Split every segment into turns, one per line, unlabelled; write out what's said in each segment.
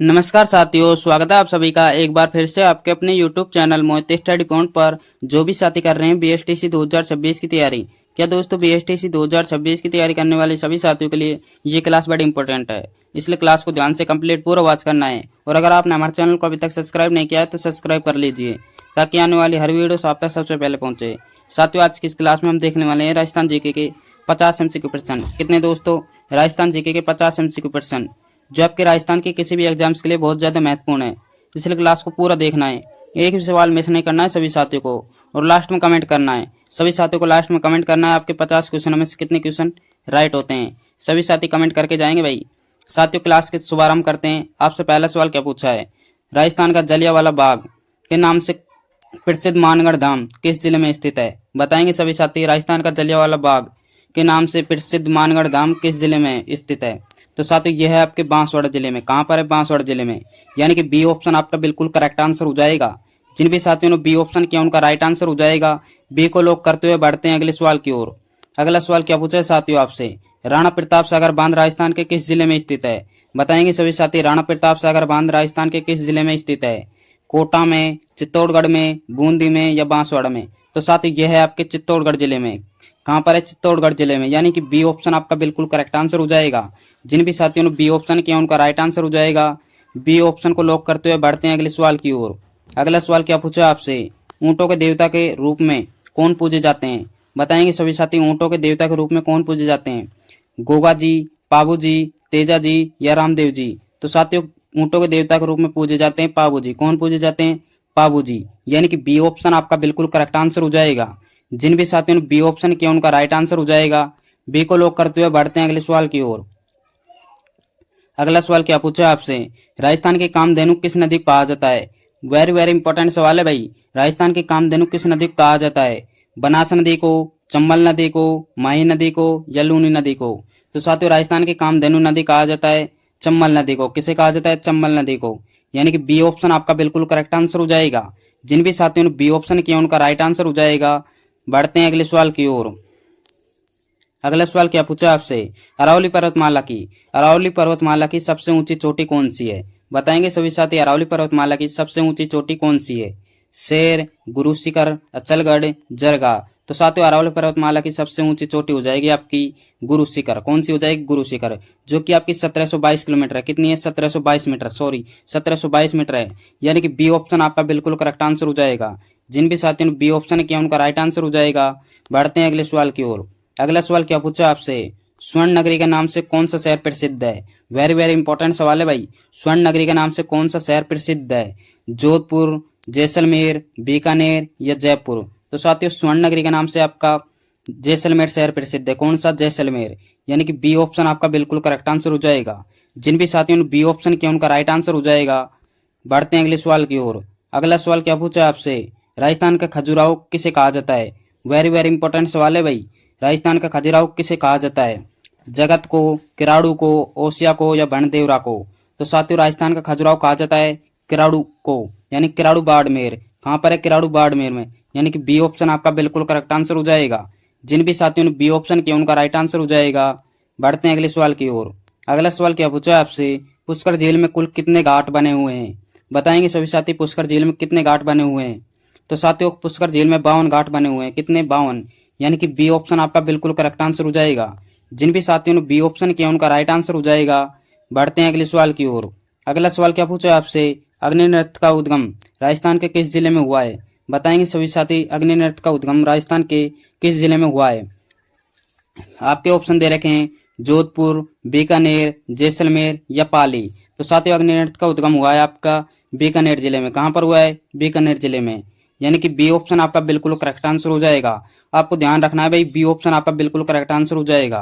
नमस्कार साथियों, स्वागत है आप सभी का एक बार फिर से आपके अपने YouTube चैनल मोहित स्टडी पॉइंट पर। जो भी साथी कर रहे हैं बीएसटीसी 2026 की तैयारी, क्या दोस्तों बीएसटीसी 2026 की तैयारी करने वाले सभी साथियों के लिए ये क्लास बड़ी इंपॉर्टेंट है, इसलिए क्लास को ध्यान से कंप्लीट पूरा वॉच करना है। और अगर आपने हमारे चैनल को अभी तक सब्सक्राइब नहीं किया है तो सब्सक्राइब कर लीजिए ताकि आने वाली हर वीडियो आप तक सबसे पहले पहुंचे। साथियों, आज की इस क्लास में हम देखने वाले हैं राजस्थान जीके के 50 MCQ प्रश्न। कितने दोस्तों? राजस्थान जीके के 50 MCQ प्रश्न जो आपके राजस्थान के किसी भी एग्जाम्स के लिए बहुत ज़्यादा महत्वपूर्ण है, इसलिए क्लास को पूरा देखना है। एक भी सवाल मिस नहीं करना है सभी साथियों को, और लास्ट में कमेंट करना है। सभी साथियों को लास्ट में कमेंट करना है आपके 50 क्वेश्चनों में से कितने क्वेश्चन राइट होते हैं। सभी साथी कमेंट करके जाएंगे भाई। साथियों, क्लास के शुभारंभ करते हैं। आपसे पहला सवाल क्या पूछा है? राजस्थान का जलियांवाला बाग के नाम से प्रसिद्ध मानगढ़ धाम किस जिले में स्थित है? बताएंगे सभी साथी। राजस्थान का जलियांवाला बाग के नाम से प्रसिद्ध मानगढ़ धाम किस जिले में स्थित है? तो साथियों, यह है आपके बांसवाड़ा जिले में। कहां पर है? बांसवाड़ा जिले में। यानी कि बी ऑप्शन आपका बिल्कुल करेक्ट आंसर हो जाएगा। जिन भी साथियों ने बी ऑप्शन किया उनका राइट आंसर हो जाएगा। बी को लॉक करते हुए बढ़ते हैं अगले सवाल की ओर। अगला सवाल क्या पूछा है साथियों आपसे? राणा प्रताप सागर बांध राजस्थान के किस जिले में स्थित है? बताएंगे सभी साथी। राणा प्रताप सागर बांध राजस्थान के किस जिले में स्थित है? कोटा में, चित्तौड़गढ़ में, बूंदी में या बांसवाड़ा में? तो साथियों, यह है आपके चित्तौड़गढ़ जिले में। कहां पर है? चित्तौड़गढ़ जिले में। यानी कि बी ऑप्शन आपका बिल्कुल करेक्ट आंसर हो जाएगा। जिन भी साथियों ने बी ऑप्शन किया उनका राइट आंसर हो जाएगा। बी ऑप्शन को लॉक करते हुए बढ़ते हैं अगले सवाल की ओर। अगला सवाल क्या पूछा आपसे? ऊंटों के देवता के रूप में कौन पूजे जाते हैं? बताएंगे सभी साथी। ऊंटों के देवता के रूप में कौन पूजे जाते हैं? गोगा जी, पाबू जी, तेजा जी या रामदेव जी? तो साथियों, ऊंटों के देवता के रूप में पूजे जाते हैं पाबू जी। कौन पूजे जाते हैं? पाबू जी। यानी कि बी ऑप्शन आपका बिल्कुल करेक्ट आंसर हो जाएगा। जिन भी साथियों ने बी ऑप्शन किया उनका राइट आंसर हो जाएगा। बी को लॉक करते हुए बढ़ते हैं अगले सवाल की ओर। अगला सवाल क्या पूछा आपसे? राजस्थान के कामधेनु किस नदी को कहा जाता है? वेरी वेरी इंपॉर्टेंट सवाल है भाई। राजस्थान के कामधेनु किस नदी को कहा जाता है? बनास नदी को, चंबल नदी को, माही नदी को या लूनी नदी को? तो साथियों, राजस्थान के कामधेनु नदी कहा जाता है चंबल नदी को। किसे कहा जाता है? चंबल नदी को। यानी कि बी ऑप्शन आपका बिल्कुल करेक्ट आंसर हो जाएगा। जिन भी साथियों ने बी ऑप्शन किया उनका राइट आंसर हो जाएगा। बढ़ते हैं अगले सवाल की ओर। अगला सवाल क्या पूछा आपसे? अरावली पर्वतमाला की सबसे ऊंची चोटी कौन सी है? बताएंगे सभी साथी। अरावली पर्वतमाला की सबसे ऊंची चोटी कौन सी है? शेर, गुरु शिखर, अचलगढ़, जरगा? तो साथियों, अरावली पर्वतमाला की सबसे ऊंची चोटी हो जाएगी आपकी गुरु शिखर। कौन सी हो जाएगी? गुरु शिखर, जो कि आपकी 1722 किलोमीटर है। कितनी है? 1722 मीटर, सॉरी 1722 मीटर है। यानी कि बी ऑप्शन आपका बिल्कुल करेक्ट आंसर हो जाएगा। जिन भी साथियों ने बी ऑप्शन किया उनका राइट आंसर हो जाएगा। बढ़ते हैं अगले सवाल की ओर। अगला सवाल क्या पूछा आपसे? स्वर्ण नगरी के नाम से कौन सा शहर प्रसिद्ध है? वेरी वेरी इंपॉर्टेंट सवाल है भाई। स्वर्ण नगरी के नाम से कौन सा शहर प्रसिद्ध है? जोधपुर, जैसलमेर, बीकानेर या जयपुर? तो साथियों, स्वर्ण नगरी के नाम से आपका जैसलमेर शहर प्रसिद्ध है। कौन सा? जैसलमेर। यानी कि बी ऑप्शन आपका बिल्कुल करेक्ट आंसर हो जाएगा। जिन भी साथियों ने बी ऑप्शन किया उनका राइट आंसर हो जाएगा। बढ़ते हैं अगले सवाल की ओर। अगला सवाल क्या पूछा आपसे? राजस्थान का खजुराहो किसे कहा जाता है? वेरी वेरी इंपॉर्टेंट सवाल है भाई। राजस्थान का खजुराहो किसे कहा जाता है? जगत को, किराड़ू को, ओसिया को या बनदेवरा को? तो साथियों, राजस्थान का खजुराहो कहा जाता है किराड़ू को। यानी किराड़ू बाड़मेर। कहां पर है? किराड़ू बाड़मेर में। यानी कि बी ऑप्शन आपका बिल्कुल करेक्ट आंसर हो जाएगा। जिन भी साथियों ने बी ऑप्शन किया उनका राइट आंसर हो जाएगा। बढ़ते हैं अगले सवाल की ओर। अगला सवाल क्या पूछा है आपसे? पुष्कर झील में कुल कितने घाट बने हुए हैं? बताएंगे सभी साथी। पुष्कर झील में कितने घाट बने हुए हैं? तो साथियों, पुष्कर झील में 52 घाट बने हुए हैं। कितने? 52। यानी कि बी ऑप्शन आपका बिल्कुल करेक्ट आंसर हो जाएगा। जिन भी साथियों ने बी ऑप्शन किया उनका राइट आंसर हो जाएगा। बढ़ते हैं अगले सवाल की ओर। अगला सवाल क्या पूछा है आपसे? अग्नि नृत्य का उद्गम राजस्थान के किस जिले में हुआ है? बताएंगे सभी साथी। अग्नि नृत्य का उद्गम राजस्थान के किस जिले में हुआ है? आपके ऑप्शन दे रखे हैं जोधपुर, बीकानेर, जैसलमेर या पाली। तो साथियों, अग्नि नृत्य का उद्गम हुआ है आपका बीकानेर जिले में। कहां पर हुआ है? बीकानेर जिले में। यानी कि बी ऑप्शन आपका बिल्कुल करेक्ट आंसर हो जाएगा। आपको ध्यान रखना है भाई, बी ऑप्शन आपका बिल्कुल करेक्ट आंसर हो जाएगा।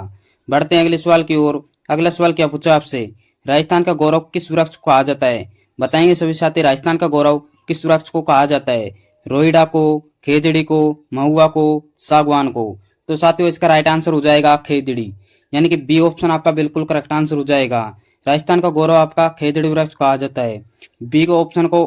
बढ़ते हैं अगले सवाल की ओर। अगला सवाल क्या पूछा आपसे? राजस्थान का गौरव किस वृक्ष को कहा जाता है? बताएंगे सभी साथी। राजस्थान का गौरव किस वृक्ष को कहा जाता है? रोहिड़ा को, खेजड़ी को, महुआ को, सागवान को? तो साथियों, इसका राइट आंसर हो जाएगा खेजड़ी। यानी कि बी ऑप्शन आपका बिल्कुल करेक्ट आंसर हो जाएगा। राजस्थान का गौरव आपका खेजड़ी वृक्ष कहा जाता है। बी को ऑप्शन को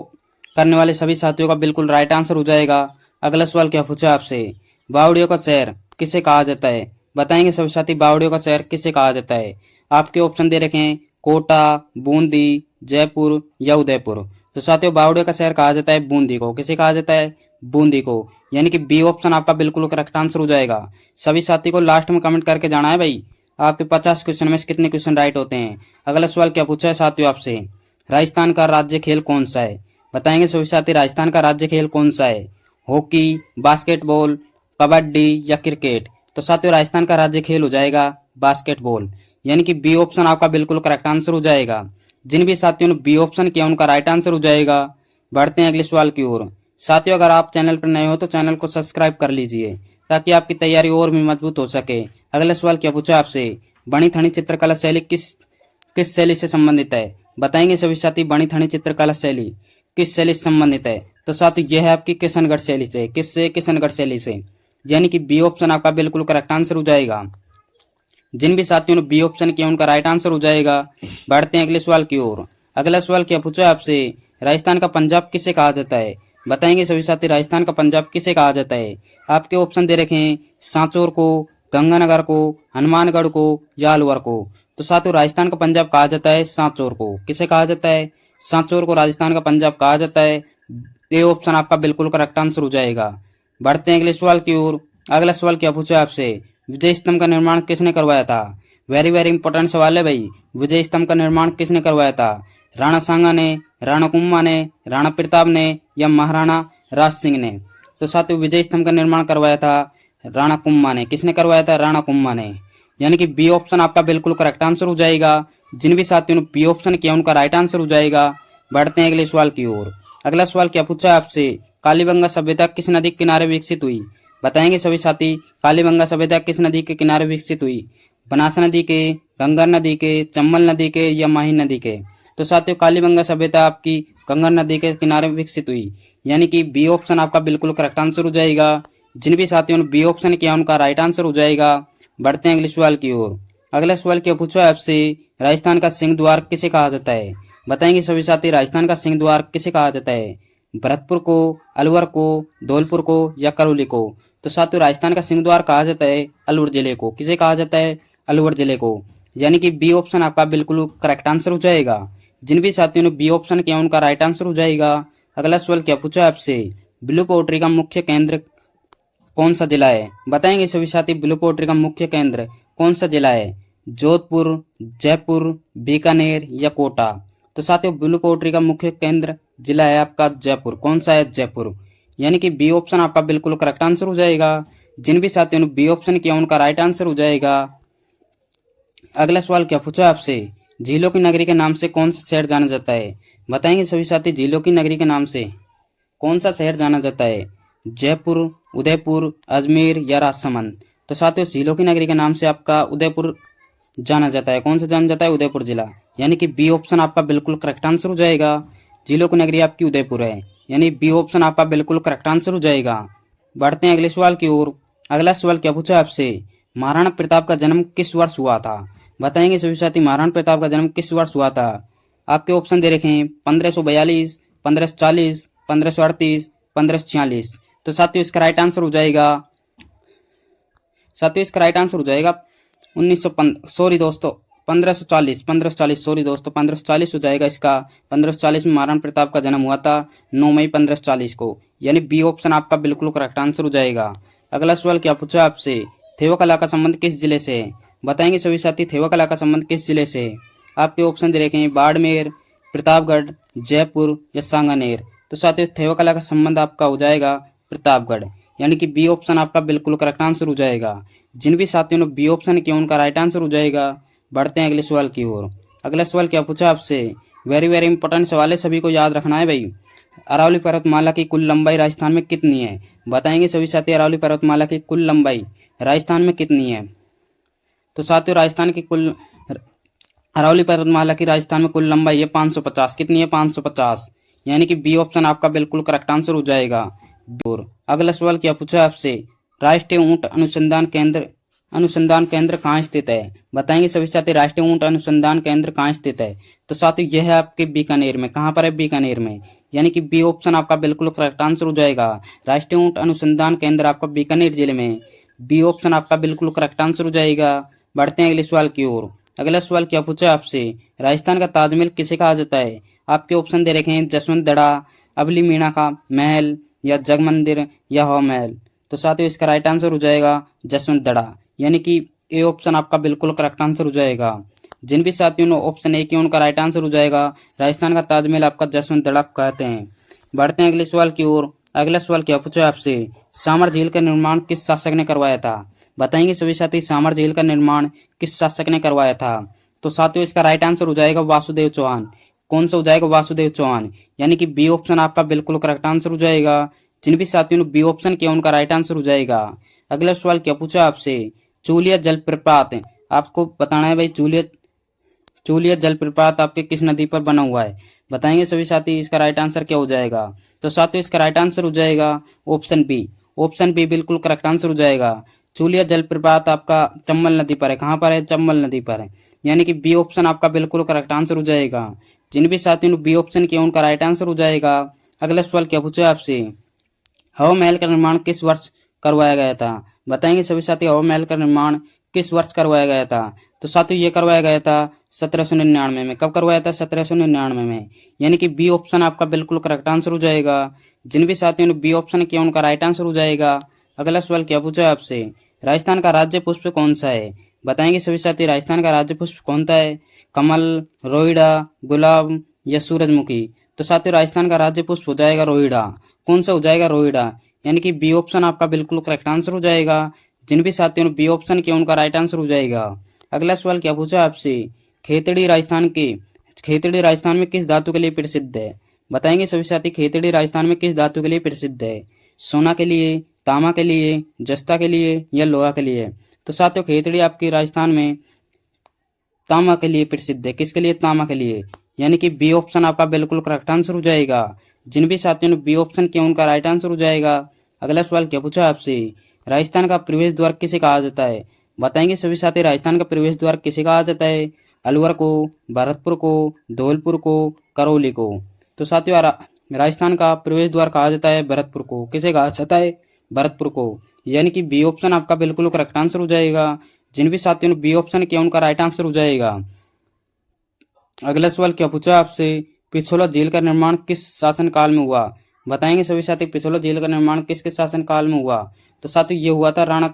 करने वाले सभी साथियों का बिल्कुल राइट आंसर हो जाएगा। अगला सवाल क्या पूछा आपसे? बावड़ियों का शहर किसे कहा जाता है? बताएंगे सभी साथी। बावड़ियों का शहर किसे कहा जाता है? आपके ऑप्शन दे रखे हैं कोटा, बूंदी, जयपुर या उदयपुर। तो साथियों बावड़े का शहर कहा जाता है बूंदी को। किसे कहा जाता है? बूंदी को। यानी कि बी ऑप्शन आपका बिल्कुल करेक्ट आंसर हो जाएगा। सभी साथी को लास्ट में कमेंट करके जाना है भाई आपके 50 क्वेश्चन में से कितने क्वेश्चन राइट होते हैं। अगला सवाल क्या पूछा है साथियों आपसे, राजस्थान का राज्य खेल कौन सा है? बताएंगे सभी साथी राजस्थान का राज्य खेल कौन सा है? हॉकी, बास्केटबॉल, कबड्डी या क्रिकेट? तो साथियों राजस्थान का राज्य खेल हो जाएगा बास्केटबॉल। यानी कि बी ऑप्शन आपका बिल्कुल करेक्ट आंसर हो जाएगा। जिन भी साथियों ने बी ऑप्शन किया उनका राइट आंसर हो जाएगा। बढ़ते हैं अगले सवाल की ओर। साथियों अगर आप चैनल पर नए हो तो चैनल को सब्सक्राइब कर लीजिए ताकि आपकी तैयारी और भी मजबूत हो सके। अगला सवाल क्या पूछा आपसे, बनी थनी चित्रकला शैली किस किस शैली से संबंधित है? बताएंगे सभी साथी बनी थनी चित्रकला शैली किस शैली से संबंधित है? तो साथी यह है आपकी किशनगढ़ शैली से। किससे? किशनगढ़ शैली से। यानी कि बी ऑप्शन आपका बिल्कुल करेक्ट आंसर हो जाएगा। जिन भी साथियों ने बी ऑप्शन किया उनका राइट आंसर हो जाएगा। बढ़ते हैं अगले सवाल की ओर। अगला सवाल क्या पूछा है आपसे, राजस्थान का पंजाब किसे कहा जाता है? बताएंगे सभी साथी राजस्थान का पंजाब किसे कहा जाता है? आपके ऑप्शन दे रखे हैं सांचौर को, गंगानगर को, हनुमानगढ़ को या अलवर को। तो साथियों राजस्थान का पंजाब कहा जाता है सांचौर को। किसे कहा जाता है? सांचौर को राजस्थान का पंजाब कहा जाता है। ये ऑप्शन आपका बिल्कुल करेक्ट आंसर हो जाएगा। बढ़ते हैं अगले सवाल की ओर। अगला सवाल क्या पूछा है आपसे, विजय स्तंभ का निर्माण किसने करवाया था? वेरी वेरी इंपॉर्टेंट सवाल है भाई। विजय स्तंभ का निर्माण किसने करवाया था? राणा सांगा ने, राणा कुंभा ने, राणा प्रताप ने या महाराणा राज सिंह ने? तो साथियों विजय स्तंभ का निर्माण करवाया था राणा कुंभा ने। किसने करवाया था? राणा कुंभा ने। यानी कि बी ऑप्शन आपका बिल्कुल करेक्ट आंसर हो जाएगा। जिन भी साथियों ने बी ऑप्शन किया उनका राइट आंसर हो जाएगा। बढ़ते हैं अगले सवाल की ओर। अगला सवाल क्या पूछा है आपसे, कालीबंगा सभ्यता किस नदी के किनारे विकसित हुई? बताएंगे सभी साथी कालीबंगा सभ्यता किस नदी के किनारे विकसित हुई? बनास नदी के, गंगर नदी के, चंबल नदी के या माही नदी के? तो साथियों कालीबंगा सभ्यता आपकी गंगर नदी के किनारे विकसित हुई। यानी कि बी ऑप्शन आपका बिल्कुल करेक्ट आंसर हो जाएगा। जिन भी साथियों ने बी ऑप्शन किया उनका राइट आंसर हो जाएगा। बढ़ते हैं अगले सवाल की ओर। अगला सवाल क्या पूछा है आपसे, राजस्थान का सिंह द्वार किसे कहा जाता है? बताएंगे सभी साथी राजस्थान का सिंह द्वार किसे कहा जाता है? भरतपुर को, अलवर को, धौलपुर को या करौली को? तो साथियों राजस्थान का सिंह द्वार कहा जाता है अलवर जिले को। किसे कहा जाता है? अलवर जिले को। यानी कि बी ऑप्शन आपका बिल्कुल करेक्ट आंसर हो जाएगा। जिन भी साथियों ने बी ऑप्शन किया उनका राइट आंसर हो जाएगा। अगला सवाल क्या पूछा है आपसे, ब्लू पोट्री का मुख्य केंद्र कौन सा जिला है? बताएंगे सभी साथी ब्लू पोट्री का मुख्य केंद्र कौन सा जिला है? जोधपुर, जयपुर, बीकानेर या कोटा? तो साथियों ब्लू पोट्री का मुख्य केंद्र जिला है आपका जयपुर। कौन सा है? जयपुर। यानी कि बी ऑप्शन आपका बिल्कुल करेक्ट आंसर हो जाएगा। जिन भी साथियों ने बी ऑप्शन किया उनका राइट आंसर हो जाएगा। अगला सवाल क्या पूछा आपसे, झीलों की नगरी के नाम से कौन सा शहर जाना जाता है? बताएंगे सभी साथी झीलों की नगरी के नाम से कौन सा शहर जाना जाता है? जयपुर, उदयपुर, अजमेर या राजसमंद? तो साथियों झीलों की नगरी के नाम से आपका उदयपुर जाना जाता है। कौन सा जाना जाता है? उदयपुर जिला। यानी कि बी ऑप्शन आपका बिल्कुल करेक्ट आंसर हो जाएगा। झीलों की नगरी आपकी उदयपुर है। यानी बी ऑप्शन आपका बिल्कुल करेक्ट आंसर हो जाएगा। बढ़ते हैं अगले सवाल की ओर। अगला सवाल क्या पूछा आपसे, महाराणा प्रताप का जन्म किस वर्ष हुआ था? बताएंगे सभी साथी महाराणा प्रताप का जन्म किस वर्ष हुआ था? आपके ऑप्शन दे रखे हैं 1542, 1540, 1538, 1546। तो साथियों इसका राइट आंसर हो जाएगा 1540 हो जाएगा इसका। 1540 में महाराणा प्रताप का जन्म हुआ था 9 मई 1540 को। यानी बी ऑप्शन आपका बिल्कुल करेक्ट आंसर हो जाएगा। अगला सवाल क्या पूछा आपसे, थेवकला का संबंध किस जिले से है? बताएंगे सभी साथी थेवकला का संबंध किस जिले से है? आपके ऑप्शन दे रखे हैं बाड़मेर, प्रतापगढ़, जयपुर या सांगानेर? तो साथियों थेवकला का संबंध आपका हो जाएगा प्रतापगढ़। यानी कि बी ऑप्शन आपका बिल्कुल करेक्ट आंसर हो जाएगा। जिन भी साथियों ने बी ऑप्शन किया उनका राइट आंसर हो जाएगा। बढ़ते हैं अगले सवाल की ओर। अगला सवाल क्या पूछा आपसे, वेरी वेरी इंपॉर्टेंट सवाल है, सभी को याद रखना है भाई। अरावली पर्वतमाला की कुल लंबाई राजस्थान में कितनी है? बताएंगे सभी साथी अरावली पर्वतमाला की कुल लंबाई राजस्थान में कितनी है? तो साथियों राजस्थान की कुल अरावली पर्वतमाला की राजस्थान में कुल लंबाई है 550। कितनी है? 550। यानी कि बी ऑप्शन आपका बिल्कुल करेक्ट आंसर हो जाएगा। और अगला सवाल क्या पूछा आपसे, राष्ट्रीय ऊंट अनुसंधान केंद्र कहाँ स्थित है? बताएंगे सभी साथी राष्ट्रीय ऊंट अनुसंधान केंद्र कहाँ स्थित है? तो साथियों यह है आपके बीकानेर में। कहाँ पर है? बीकानेर में। यानी कि बी ऑप्शन आपका बिल्कुल करेक्ट आंसर हो जाएगा। राष्ट्रीय ऊंट अनुसंधान केंद्र आपका बीकानेर जिले में। बी ऑप्शन आपका बिल्कुल करेक्ट आंसर हो जाएगा। बढ़ते हैं अगले सवाल की ओर। अगला सवाल क्या पूछा आपसे, राजस्थान का ताजमहल किसे कहा जाता है। आपके ऑप्शन दे रखे हैं जसवंत दड़ा, अवली मीणा का महल, या जग मंदिर, या हवा महल। तो साथियों इसका राइट आंसर हो जाएगा जसवंत दड़ा, यानी कि ए ऑप्शन आपका बिल्कुल करेक्ट आंसर हो जाएगा। जिन भी साथियों ने ऑप्शन ए किया उनका राइट आंसर हो जाएगा राजस्थान का ताजमहल आपका जसवंत दड़ा कहते हैं। बढ़ते हैं अगले सवाल की ओर। अगला सवाल क्या पूछा आपसे, सामर झील का निर्माण किस शासक ने करवाया था। बताएंगे सभी साथी सामर झील का निर्माण किस शासक ने करवाया था। तो साथियों इसका राइट आंसर हो जाएगा वासुदेव चौहान। कौन सा हो जाएगा, वासुदेव चौहान, यानी कि बी ऑप्शन आपका बिल्कुल करेक्ट आंसर हो जाएगा। जिन भी साथियों ने बी ऑप्शन किया उनका राइट आंसर हो जाएगा। अगला सवाल क्या पूछा आपसे, चूलिया जलप्रपात, आपको बताना है भाई चूलिया जलप्रपात आपके किस नदी पर बना हुआ है। बताएंगे सभी साथी इसका राइट आंसर क्या हो जाएगा। तो साथियों इसका राइट आंसर हो जाएगा ऑप्शन बी। ऑप्शन बी बिल्कुल करेक्ट आंसर हो जाएगा। चूलिया जलप्रपात आपका चंबल नदी पर है। कहाँ पर है, चंबल नदी पर है, यानी कि बी ऑप्शन आपका बिल्कुल करेक्ट आंसर हो जाएगा। जिन भी साथियों ने बी ऑप्शन किया उनका राइट आंसर हो जाएगा। अगला सवाल क्या पूछा आपसे, हवा महल का निर्माण किस वर्ष करवाया गया था। बताएंगे सभी साथी हवा महल का निर्माण किस वर्ष करवाया गया था। तो साथियों ये करवाया गया था 1799 में। कब करवाया था, 1799 में, यानी कि बी ऑप्शन आपका बिल्कुल करेक्ट आंसर हो जाएगा। जिन भी साथियों ने बी ऑप्शन किया उनका राइट आंसर हो जाएगा। अगला सवाल क्या पूछा आपसे, राजस्थान का राज्य पुष्प कौन सा है। बताएंगे सभी साथी राजस्थान का राज्य पुष्प कौन सा है, कमल, रोहिड़ा, गुलाब, या सूरजमुखी। तो साथियों राजस्थान का राज्य पुष्प हो जाएगा रोहिड़ा। कौन सा हो जाएगा, रोहिड़ा, यानी कि बी ऑप्शन आपका बिल्कुल करेक्ट आंसर हो जाएगा। जिन भी साथियों ने बी ऑप्शन किया उनका राइट आंसर हो जाएगा। अगला सवाल क्या पूछा आपसे, खेतड़ी राजस्थान में किस धातु के लिए प्रसिद्ध है। बताएंगे सभी साथी खेतड़ी राजस्थान में किस धातु के लिए प्रसिद्ध है, सोना के लिए, तांबा के लिए, जस्ता के लिए, या लोहा के लिए। तो साथियों खेतड़ी आपकी राजस्थान में तांबा के लिए प्रसिद्ध है। किसके लिए, तांबा के लिए, यानी कि बी ऑप्शन आपका बिल्कुल करेक्ट आंसर हो जाएगा। जिन भी साथियों ने बी ऑप्शन किया उनका राइट आंसर हो जाएगा। अगला सवाल क्या पूछा आपसे, राजस्थान का प्रवेश द्वार किसे कहा जाता है। बताएंगे सभी साथी राजस्थान का प्रवेश द्वार किसे कहा जाता है, अलवर को, भरतपुर को, धौलपुर को, करौली को। तो साथियों राजस्थान का प्रवेश द्वार कहा जाता है भरतपुर को। किसे कहा जाता है, भरतपुर को, यानी कि बी ऑप्शन आपका बिल्कुल करेक्ट आंसर हो जाएगा। जिन भी साथियों ने बी ऑप्शन किया उनका राइट आंसर हो जाएगा। अगला सवाल क्या पूछा आपसे, पिछोला झील का निर्माण किस शासन काल में हुआ। बताएंगे सभी साथी पिछोला झील का निर्माण किसके शासन काल में हुआ। तो साथियों ये हुआ था राणा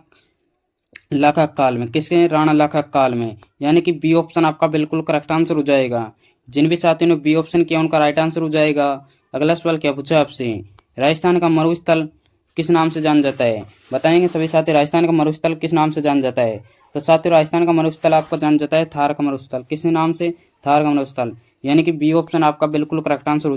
लाखा काल में। किसके, राणा लाखा काल में, यानी कि बी ऑप्शन आपका बिल्कुल करेक्ट आंसर हो जाएगा। जिन भी साथियों ने बी ऑप्शन किया उनका राइट आंसर हो जाएगा। अगला सवाल क्या पूछा आपसे, राजस्थान का मरुस्थल किस नाम से जाना जाता है। बताएंगे सभी साथी राजस्थान का मरुस्थल किस नाम से जाना जाता है। तो साथियों राजस्थान का मरुस्थल आपको जाना जाता है थार का मरुस्थल। किस नाम से, थार का मरुस्थल, यानी कि बी ऑप्शन आपका बिल्कुल करेक्ट आंसर